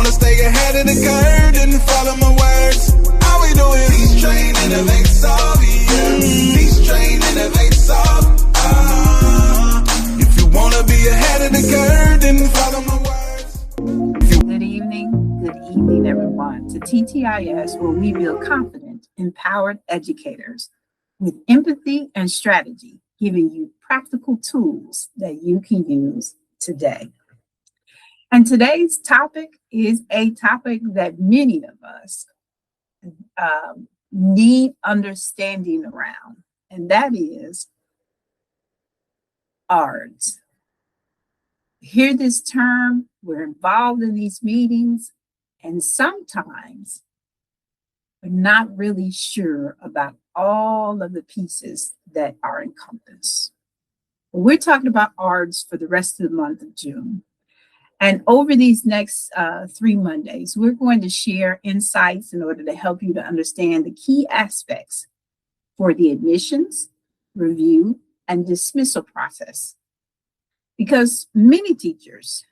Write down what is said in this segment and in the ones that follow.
wanna stay ahead of the curve, then follow my words. All we doing, teach, train, innovate, solve, yeah. Teach, train, innovate, solve. If you wanna be ahead of the curve, then follow my words. Good evening, everyone, to TTIS, where we build confident, empowered educators with empathy and strategy, giving you practical tools that you can use today. And today's topic is a topic that many of us need understanding around, and that is ARDs. Hear this term, we're involved in these meetings, and sometimes we're not really sure about all of the pieces that are encompassed. We're talking about ARDs for the rest of the month of June. And over these next 3 Mondays, we're going to share insights in order to help you to understand the key aspects for the admissions, review, and dismissal process. Because many teachers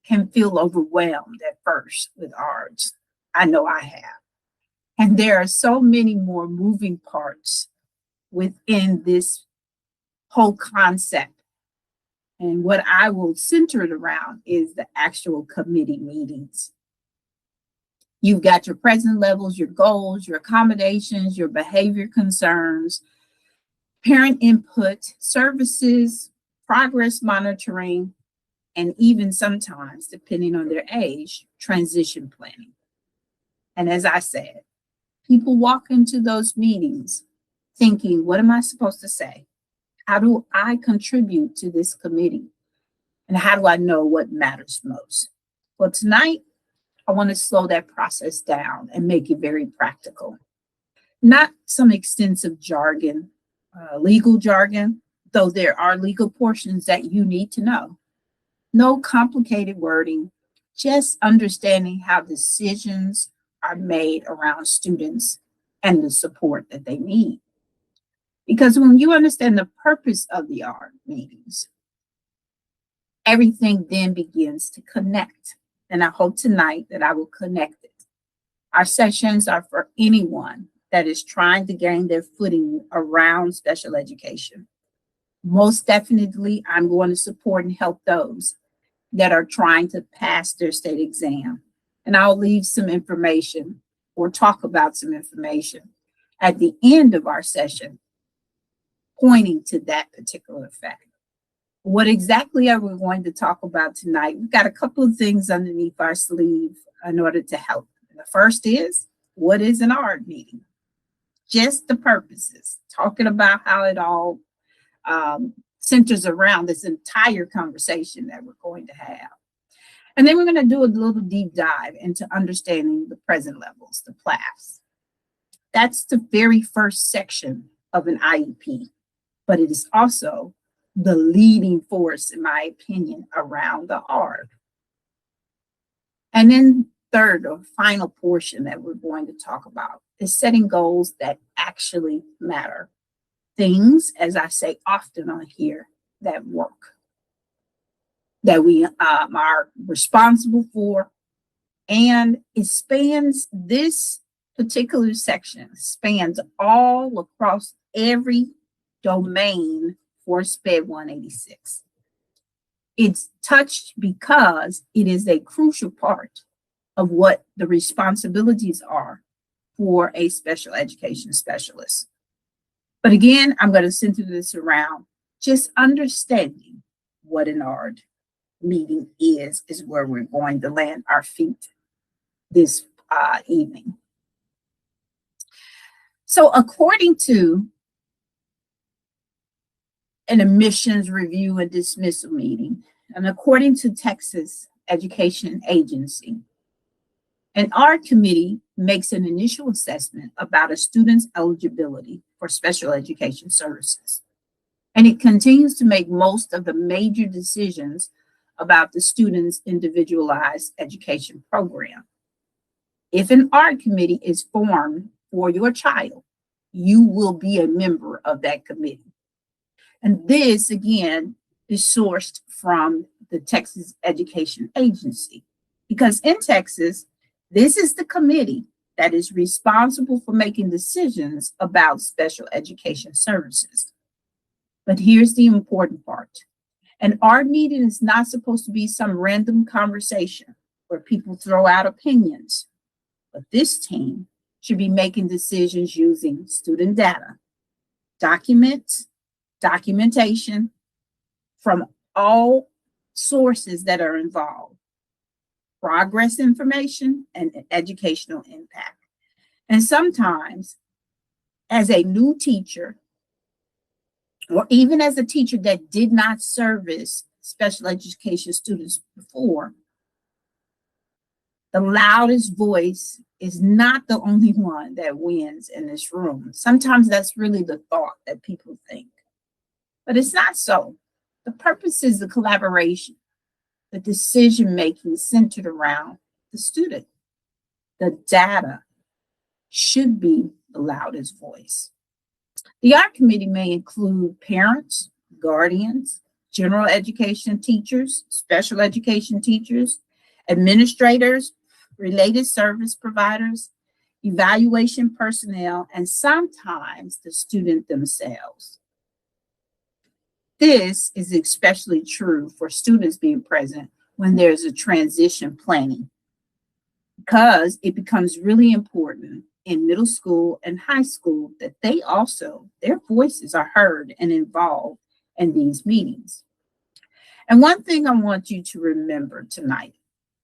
can feel overwhelmed at first with ARDs. I know I have. And there are so many more moving parts within this whole concept. And what I will center it around is the actual committee meetings. You've got your present levels, your goals, your accommodations, your behavior concerns, parent input, services, progress monitoring, and even sometimes, depending on their age, transition planning. And as I said, people walk into those meetings thinking, what am I supposed to say? How do I contribute to this committee? And how do I know what matters most? Well, tonight, I want to slow that process down and make it very practical. Not some extensive jargon, legal jargon, though there are legal portions that you need to know. No complicated wording, just understanding how decisions are made around students and the support that they need. Because when you understand the purpose of the ARD meetings, everything then begins to connect. And I hope tonight that I will connect it. Our sessions are for anyone that is trying to gain their footing around special education. Most definitely, I'm going to support and help those that are trying to pass their state exam. And I'll leave some information or talk about some information at the end of our session pointing to that particular fact. What exactly are we going to talk about tonight? We've got a couple of things underneath our sleeve in order to help. And the first is, what is an ARD meeting? Just the purposes, talking about how it all centers around this entire conversation that we're going to have. And then we're going to do a little deep dive into understanding the present levels, the PLAAFPs. That's the very first section of an IEP, but it is also the leading force, in my opinion, around the ARD. And then third or final portion that we're going to talk about is setting goals that actually matter. Things, as I say often on here, that work, that we are responsible for. And it spans, this particular section spans all across every domain for SPED 186. It's touched because it is a crucial part of what the responsibilities are for a special education specialist. But again, I'm going to center this around just understanding what an ARD meeting is where we're going to land our feet this evening. So according to an admissions review and dismissal meeting, and according to Texas Education Agency, an ARD committee makes an initial assessment about a student's eligibility for special education services. And it continues to make most of the major decisions about the student's individualized education program. If an ARD committee is formed for your child, you will be a member of that committee. And this, again, is sourced from the Texas Education Agency, Because in Texas, this is the committee that is responsible for making decisions about special education services. But here's the important part. An ARD meeting is not supposed to be some random conversation where people throw out opinions, but this team should be making decisions using student data, documents, documentation from all sources that are involved, progress information, and educational impact. And sometimes, as a new teacher, or even as a teacher that did not service special education students before, the loudest voice is not the only one that wins in this room. Sometimes that's really the thought that people think, but it's not so. The purpose is the collaboration, the decision-making centered around the student. The data should be the loudest voice. The ARD committee may include parents, guardians, general education teachers, special education teachers, administrators, related service providers, evaluation personnel, and sometimes the student themselves. This is especially true for students being present when there's a transition planning, because it becomes really important in middle school and high school that they also, their voices are heard and involved in these meetings. And one thing I want you to remember tonight,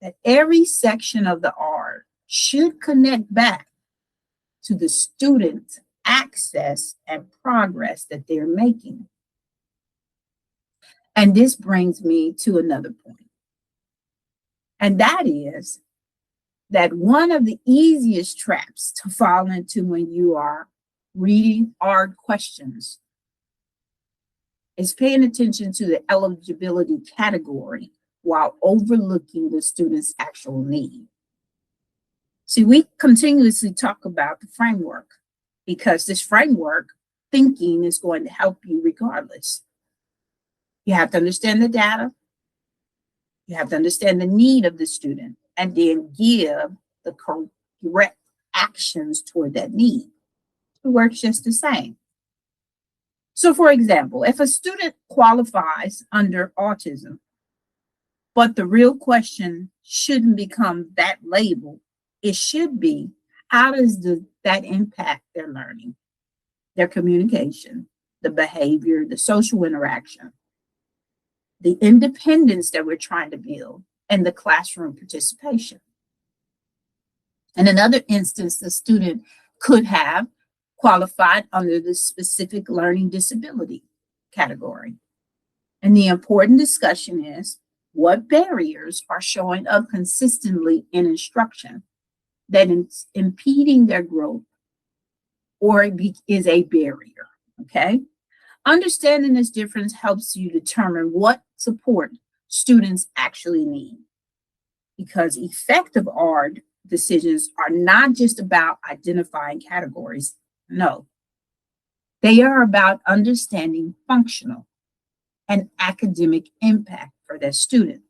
that every section of the ARD should connect back to the student's access and progress that they're making. And this brings me to another point. And that is that one of the easiest traps to fall into when you are reading ARD questions is paying attention to the eligibility category while overlooking the student's actual need. See, we continuously talk about the framework because this framework thinking is going to help you regardless. You have to understand the data. You have to understand the need of the student and then give the correct actions toward that need. It works just the same. So for example, if a student qualifies under autism, but the real question shouldn't become that label, it should be, how does that impact their learning, their communication, the behavior, the social interaction, the independence that we're trying to build, and the classroom participation. In another instance, the student could have qualified under the specific learning disability category. And the important discussion is, what barriers are showing up consistently in instruction that is impeding their growth or is a barrier, okay? Understanding this difference helps you determine what support students actually need, because effective ARD decisions are not just about identifying categories. No, they are about understanding functional and academic impact for their student.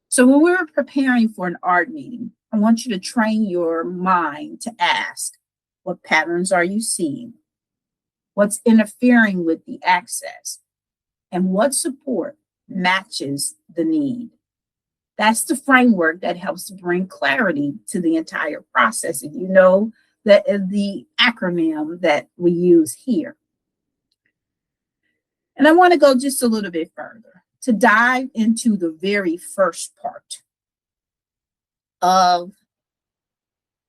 So when we're preparing for an ARD meeting, I want you to train your mind to ask, what patterns are you seeing? What's interfering with the access? And what support matches the need? That's the framework that helps to bring clarity to the entire process. And you know that the acronym that we use here. And I want to go just a little bit further to dive into the very first part of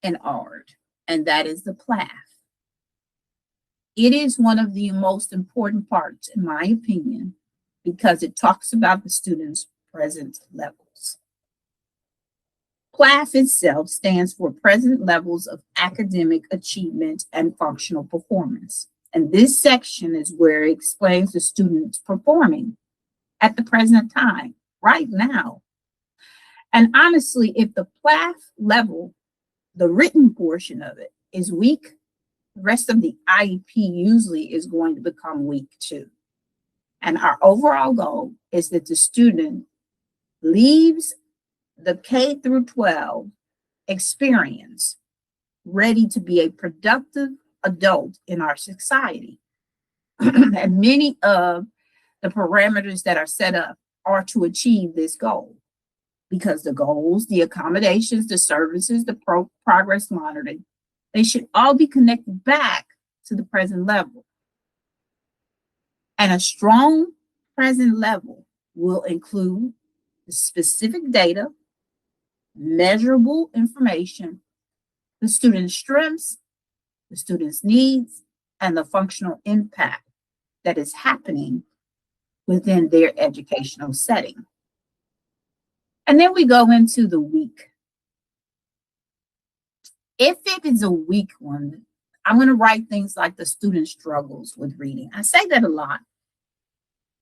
an ARD, and that is the PLAAF. It is one of the most important parts, in my opinion, because it talks about the student's present levels. PLAAF itself stands for present levels of academic achievement and functional performance. And this section is where it explains the student's performing at the present time, right now. And honestly, if the PLAAF level, the written portion of it, is weak, the rest of the IEP usually is going to become weak too. And our overall goal is that the student leaves the K through 12 experience ready to be a productive adult in our society. And many of the parameters that are set up are to achieve this goal, because the goals, the accommodations, the services, the progress monitoring, they should all be connected back to the present level. And a strong present level will include the specific data, measurable information, the student's strengths, the student's needs, and the functional impact that is happening within their educational setting. And then we go into the week. If it is a weak one, I'm going to write things like the student struggles with reading. I say that a lot.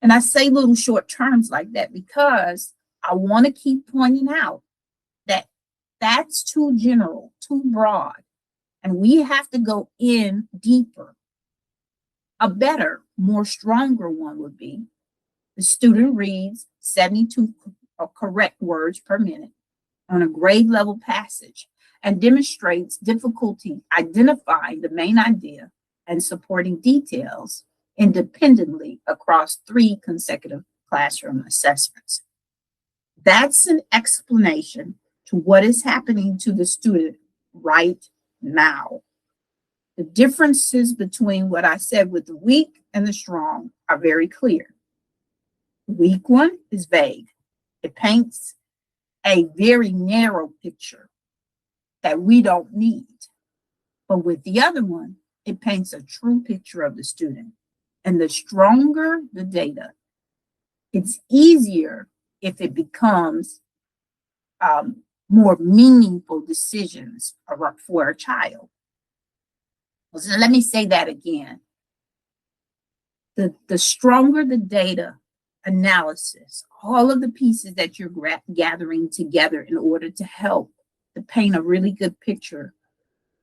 And I say little short terms like that because I want to keep pointing out that that's too general, too broad, and we have to go in deeper. A better, more stronger one would be the student reads 72 correct words per minute on a grade level passage and demonstrates difficulty identifying the main idea and supporting details independently across 3 consecutive classroom assessments. That's an explanation to what is happening to the student right now. The differences between what I said with the weak and the strong are very clear. The weak one is vague. It paints a very narrow picture that we don't need. But with the other one, it paints a true picture of the student. And the stronger the data, it's easier if it becomes more meaningful decisions for a child. So let me say that again. The stronger the data analysis, all of the pieces that you're gathering together in order to help to paint a really good picture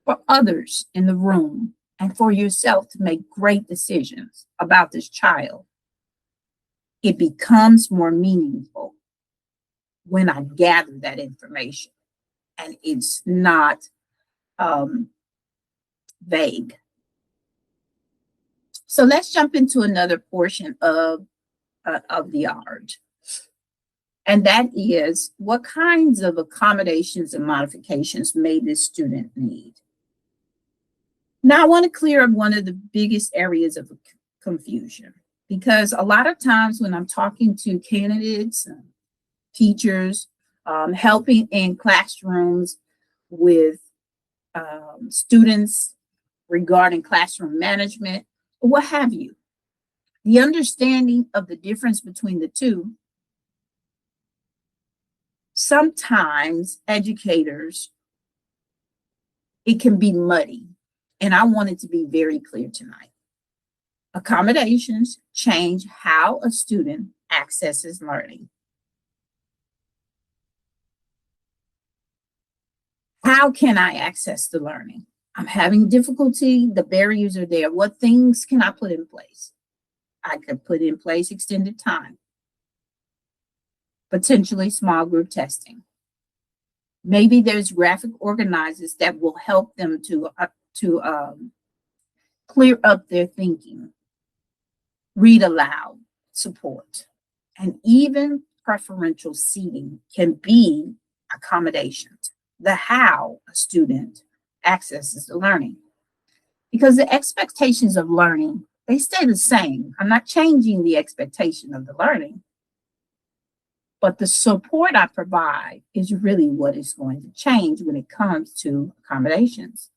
for others in the room and for yourself to make great decisions about this child, it becomes more meaningful when I gather that information and it's not vague. So let's jump into another portion of the ARD. And that is, what kinds of accommodations and modifications may this student need? Now, I want to clear up one of the biggest areas of confusion, because a lot of times when I'm talking to candidates, teachers, helping in classrooms with students regarding classroom management, or what have you, the understanding of the difference between the two, sometimes educators, it can be muddy. And I want it to be very clear tonight. Accommodations change how a student accesses learning. How can I access the learning? I'm having difficulty. The barriers are there. What things can I put in place? I could put in place extended time, potentially small group testing. Maybe there's graphic organizers that will help them to clear up their thinking, read aloud support, and even preferential seating can be accommodations. The how a student accesses the learning, because the expectations of learning, they stay the same. I'm not changing the expectation of the learning, but the support I provide is really what is going to change when it comes to accommodations.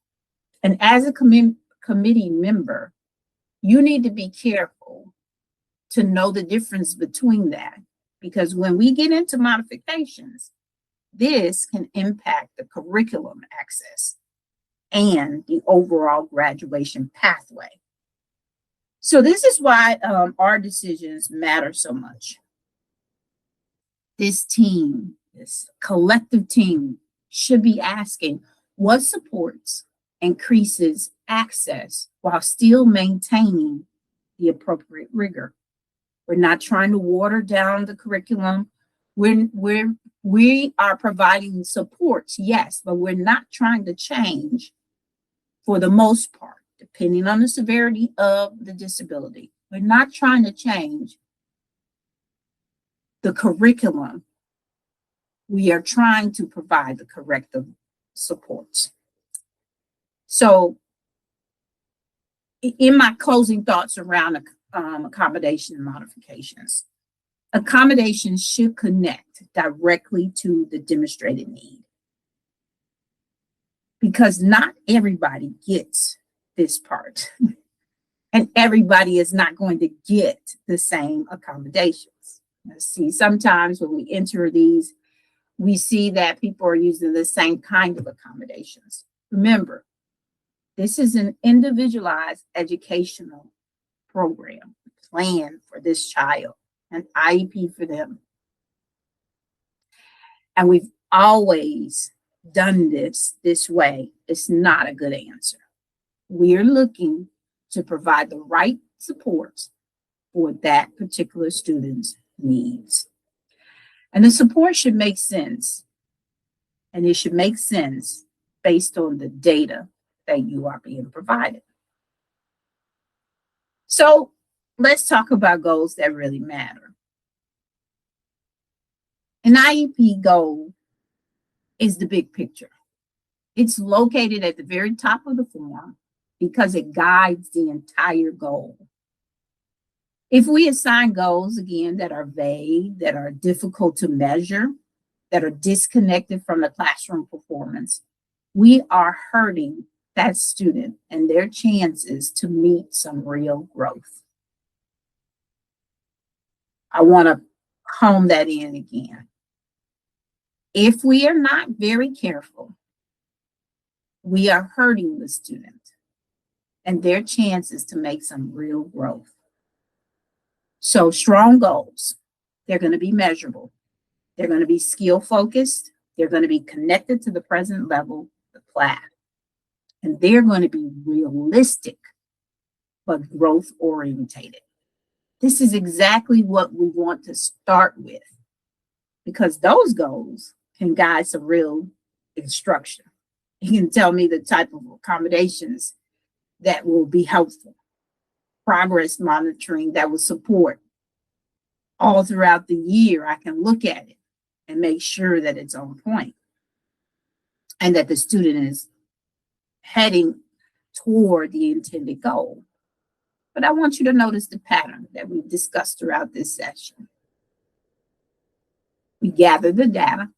And as a committee member, you need to be careful to know the difference between that, because when we get into modifications, this can impact the curriculum access and the overall graduation pathway. So this is why our decisions matter so much. This team, this collective team, should be asking what supports, increases access while still maintaining the appropriate rigor. We're not trying to water down the curriculum. We are providing supports, yes, but we're not trying to change, for the most part, depending on the severity of the disability. We're not trying to change the curriculum. We are trying to provide the corrective supports. So in my closing thoughts around accommodation modifications, accommodations should connect directly to the demonstrated need, because not everybody gets this part and everybody is not going to get the same accommodations. See, sometimes when we enter these, we see that people are using the same kind of accommodations. Remember, this is an individualized educational program plan for this child, an IEP for them. And we've always done this way. It's not a good answer. We're looking to provide the right supports for that particular student's needs. And the support should make sense. And it should make sense based on the data that you are being provided. So let's talk about goals that really matter. An IEP goal is the big picture. It's located at the very top of the form because it guides the entire goal. If we assign goals, again, that are vague, that are difficult to measure, that are disconnected from the classroom performance, we are hurting that student and their chances to meet some real growth. I want to hone that in again. If we are not very careful, we are hurting the student and their chances to make some real growth. So strong goals, they're going to be measurable. They're going to be skill focused. They're going to be connected to the present level, the PLAAFP. And they're going to be realistic, but growth orientated. This is exactly what we want to start with, because those goals can guide some real instruction. You can tell me the type of accommodations that will be helpful, progress monitoring that will support all throughout the year. I can look at it and make sure that it's on point and that the student is heading toward the intended goal. But I want you to notice the pattern that we've discussed throughout this session. We gather the data,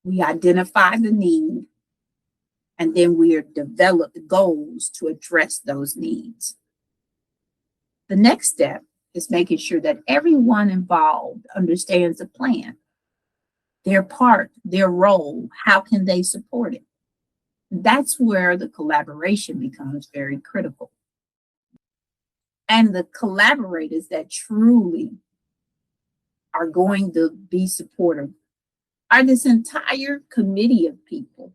we identify the need, and then we develop goals to address those needs. The next step is making sure that everyone involved understands the plan, their part, their role, how can they support it? That's where the collaboration becomes very critical. And the collaborators that truly are going to be supportive are this entire committee of people,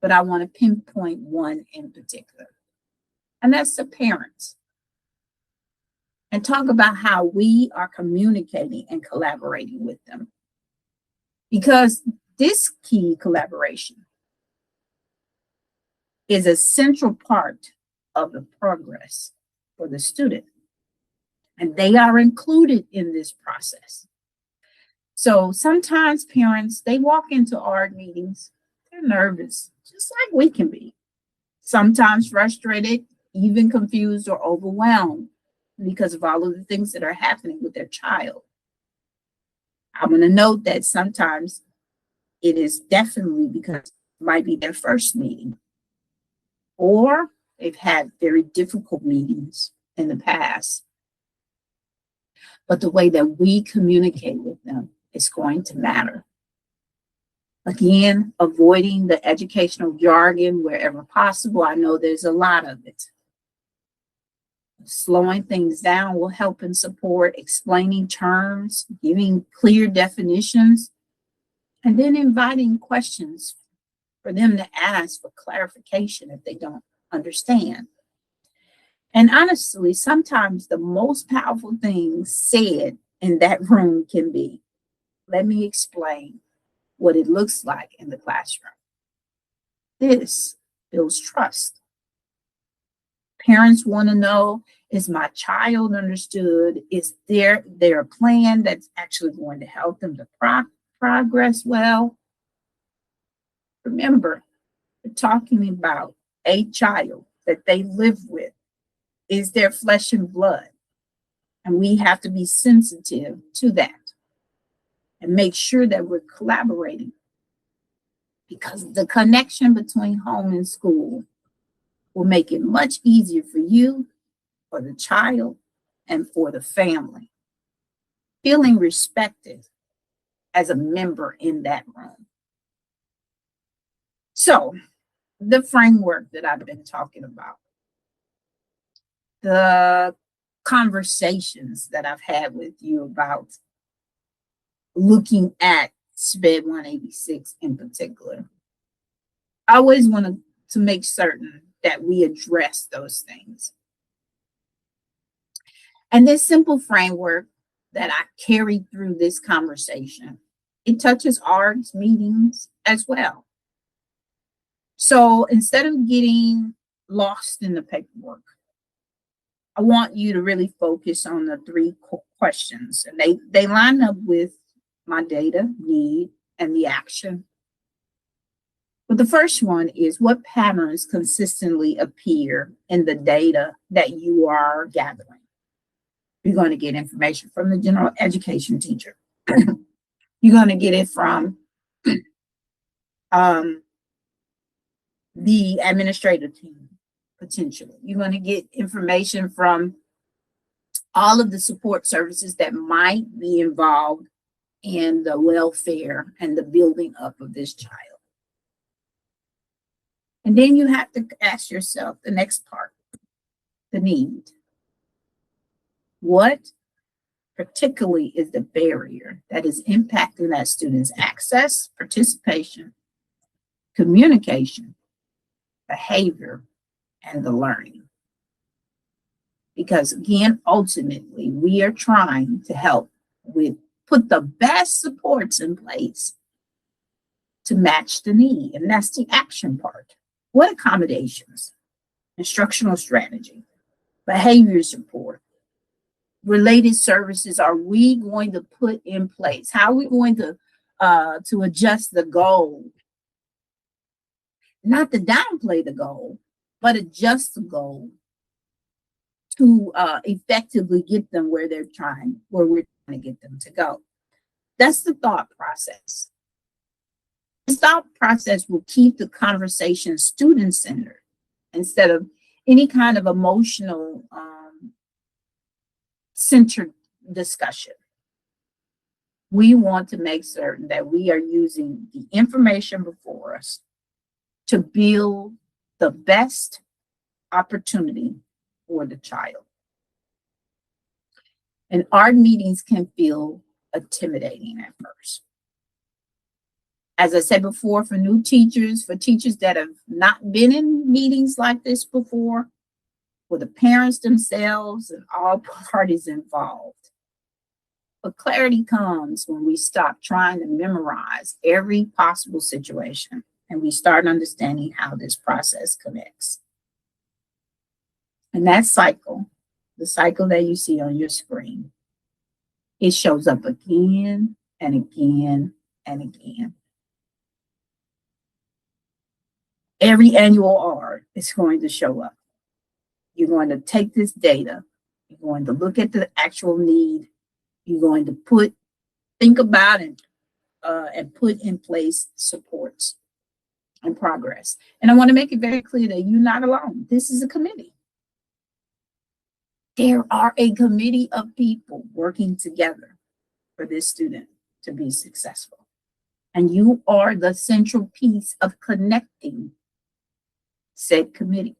but I want to pinpoint one in particular, and that's the parents. And talk about how we are communicating and collaborating with them. Because this key collaboration is a central part of the progress for the student. And they are included in this process. So sometimes parents, they walk into ARD meetings, they're nervous, just like we can be. Sometimes frustrated, even confused or overwhelmed because of all of the things that are happening with their child. I'm going to note that sometimes it is definitely because it might be their first meeting, or they've had very difficult meetings in the past. But the way that we communicate with them is going to matter. Again, avoiding the educational jargon wherever possible. I know there's a lot of it. Slowing things down will help and support, explaining terms, giving clear definitions, and then inviting questions for them to ask for clarification if they don't understand. And honestly, sometimes the most powerful things said in that room can be, Let me explain what it looks like in the classroom. This builds trust. Parents want to know, is my child understood? Is there a plan that's actually going to help them to progress well? Remember, we're talking about a child that they live with, is their flesh and blood. And we have to be sensitive to that and make sure that we're collaborating, because the connection between home and school will make it much easier for you, for the child, and for the family. Feeling respected as a member in that room. So, the framework that I've been talking about, the conversations that I've had with you about looking at SPED 186 in particular, I always want to make certain that we address those things. And this simple framework that I carried through this conversation, it touches ARD's meetings as well. So instead of getting lost in the paperwork, I want you to really focus on the 3 questions. And they line up with my data, need, and the action. But the first one is, what patterns consistently appear in the data that you are gathering? You're going to get information from the general education teacher. You're going to get it from the administrative team, potentially. You're going to get information from all of the support services that might be involved in the welfare and the building up of this child. And then you have to ask yourself the next part, the need. What particularly is the barrier that is impacting that student's access, participation, communication, behavior, and the learning? Because again, ultimately, we are trying to help put the best supports in place to match the need. And that's the action part. What accommodations, instructional strategy, behavior support, related services are we going to put in place? How are we going to adjust the goal? Not to downplay the goal, but adjust the goal to effectively get them where we're trying to get them to go. That's the thought process. The thought process will keep the conversation student-centered instead of any kind of emotional centered discussion. We want to make certain that we are using the information before us to build the best opportunity for the child. And our meetings can feel intimidating at first. As I said before, for new teachers, for teachers that have not been in meetings like this before, for the parents themselves and all parties involved. But clarity comes when we stop trying to memorize every possible situation and we start understanding how this process connects. And that cycle, the cycle that you see on your screen, it shows up again and again and again. Every annual ARD is going to show up. You're going to take this data, you're going to look at the actual need, you're going to think about it and put in place supports and progress. And I want to make it very clear that you're not alone. This is a committee. There are a committee of people working together for this student to be successful. And you are the central piece of connecting said committee.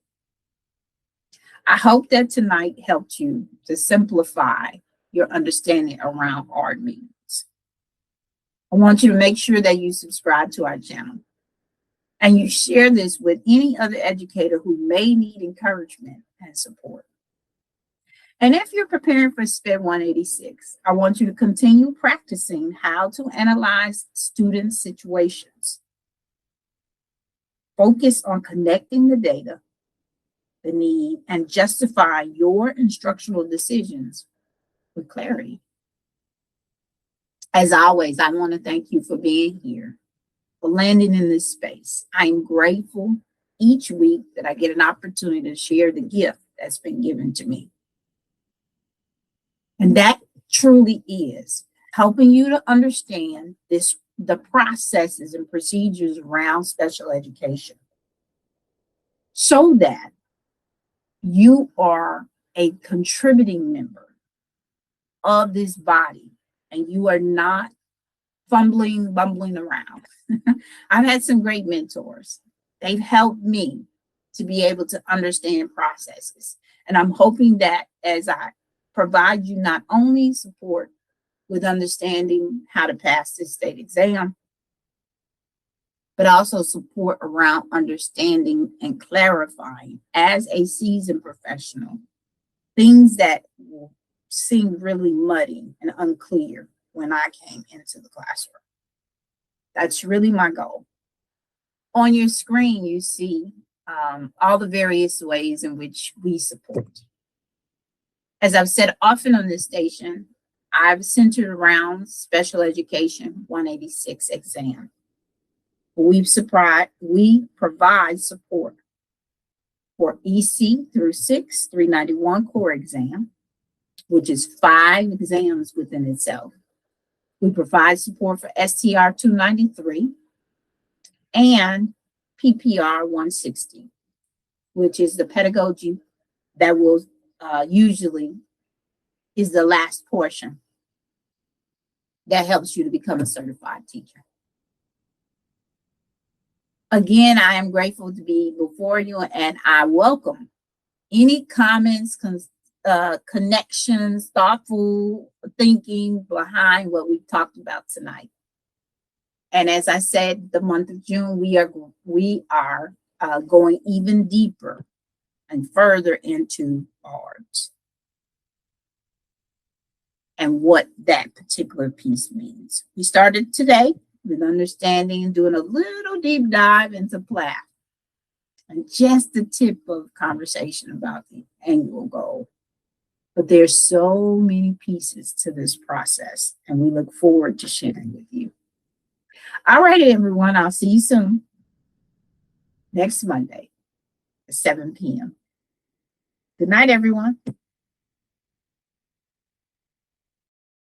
I hope that tonight helped you to simplify your understanding around ARD meetings. I want you to make sure that you subscribe to our channel and you share this with any other educator who may need encouragement and support. And if you're preparing for SPED 186, I want you to continue practicing how to analyze student situations. Focus on connecting the data, the need, and justify your instructional decisions with clarity. As always, I want to thank you for being here, for landing in this space. I'm grateful each week that I get an opportunity to share the gift that's been given to me. And that truly is helping you to understand the processes and procedures around special education, so that you are a contributing member of this body and you are not bumbling around. I've had some great mentors. They've helped me to be able to understand processes. And I'm hoping that as I provide you not only support with understanding how to pass this state exam, but also support around understanding and clarifying as a seasoned professional, things that seemed really muddy and unclear when I came into the classroom. That's really my goal. On your screen, you see all the various ways in which we support. As I've said often on this station, I've centered around special education 186 exam. We provide support for EC through 6, 391 core exam, which is 5 exams within itself. We provide support for STR 293 and PPR 160, which is the pedagogy that will usually is the last portion that helps you to become a certified teacher. Again, I am grateful to be before you, and I welcome any comments, connections, thoughtful thinking behind what we've talked about tonight. And as I said, the month of June, we are going even deeper and further into ARDs and what that particular piece means. We started today with understanding and doing a little deep dive into PLAAFP and just the tip of conversation about the annual goal. But there's so many pieces to this process, and we look forward to sharing with you. All right, everyone, I'll see you soon next Monday at 7 p.m. Good night, everyone.